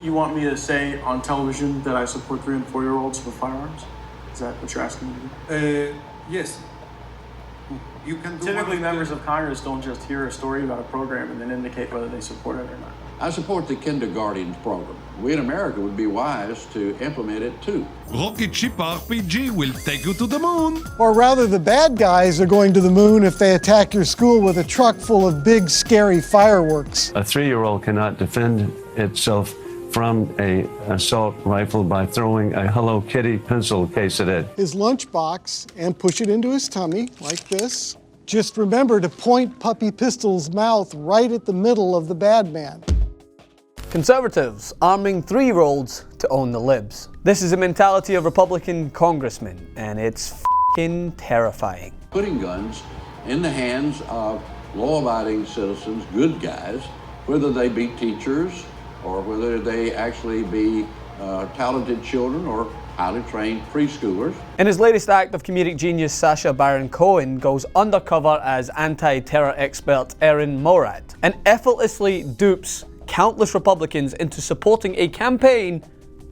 You want me to say on television that I support 3 and 4-year-olds with firearms? Is that what you're asking me to do? Yes. You can do Typically, one members of Congress don't just hear a story about a program and then indicate whether they support it or not. I support the kindergarten program. We in America would be wise to implement it too. Rocket Ship RPG will take you to the moon. Or rather, the bad guys are going to the moon if they attack your school with a truck full of big, scary fireworks. A 3-year-old cannot defend itself from an assault rifle by throwing a Hello Kitty pencil case at it. His lunchbox and push it into his tummy like this. Just remember to point Puppy Pistol's mouth right at the middle of the bad man. Conservatives arming 3-year-olds to own the libs. This is the mentality of Republican congressmen, and it's f***ing terrifying. Putting guns in the hands of law-abiding citizens, good guys, whether they be teachers or whether they actually be talented children or highly trained preschoolers. In his latest act of comedic genius, Sacha Baron Cohen goes undercover as anti-terror expert Erin Morad and effortlessly dupes countless Republicans into supporting a campaign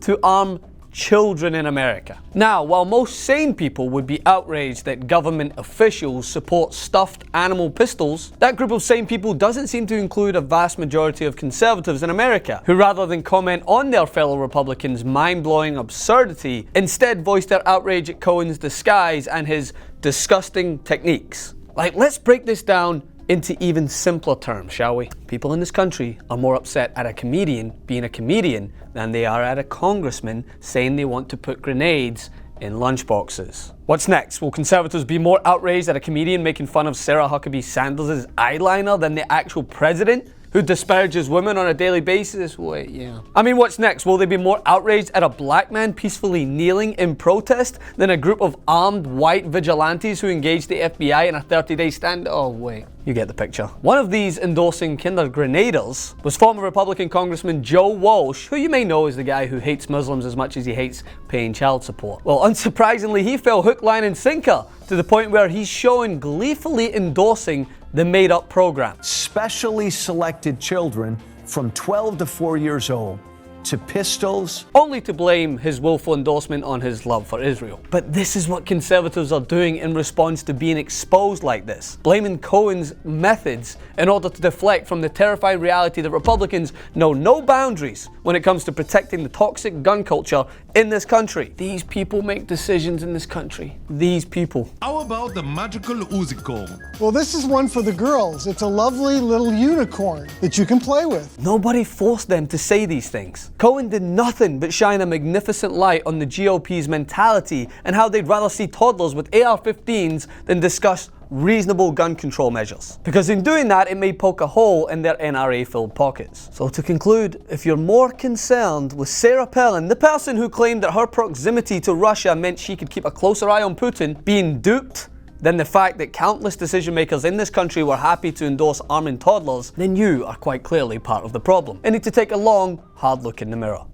to arm children in America. Now, while most sane people would be outraged that government officials support stuffed animal pistols, that group of sane people doesn't seem to include a vast majority of conservatives in America, who rather than comment on their fellow Republicans' mind-blowing absurdity, instead voice their outrage at Cohen's disguise and his disgusting techniques. Like, let's break this down into even simpler terms, shall we? People in this country are more upset at a comedian being a comedian than they are at a congressman saying they want to put grenades in lunchboxes. What's next? Will conservatives be more outraged at a comedian making fun of Sarah Huckabee Sanders' eyeliner than the actual president, who disparages women on a daily basis? Wait, yeah. I mean, what's next? Will they be more outraged at a black man peacefully kneeling in protest than a group of armed white vigilantes who engaged the FBI in a 30-day stand? Oh, wait. You get the picture. One of these endorsing kinder grenaders was former Republican Congressman Joe Walsh, who you may know is the guy who hates Muslims as much as he hates paying child support. Well, unsurprisingly, he fell hook, line, and sinker to the point where he's showing gleefully endorsing the made-up program. Specially selected children from 12 to 4 years old to pistols. Only to blame his willful endorsement on his love for Israel. But this is what conservatives are doing in response to being exposed like this. Blaming Cohen's methods in order to deflect from the terrifying reality that Republicans know no boundaries when it comes to protecting the toxic gun culture in this country. These people make decisions in this country. These people. How about the magical Uzi cord? Well, this is one for the girls. It's a lovely little unicorn that you can play with. Nobody forced them to say these things. Cohen did nothing but shine a magnificent light on the GOP's mentality and how they'd rather see toddlers with AR-15s than discuss reasonable gun control measures. Because in doing that, it may poke a hole in their NRA-filled pockets. So to conclude, if you're more concerned with Sarah Palin, the person who claimed that her proximity to Russia meant she could keep a closer eye on Putin, being duped, than the fact that countless decision makers in this country were happy to endorse arming toddlers, then you are quite clearly part of the problem and need to take a long, hard look in the mirror.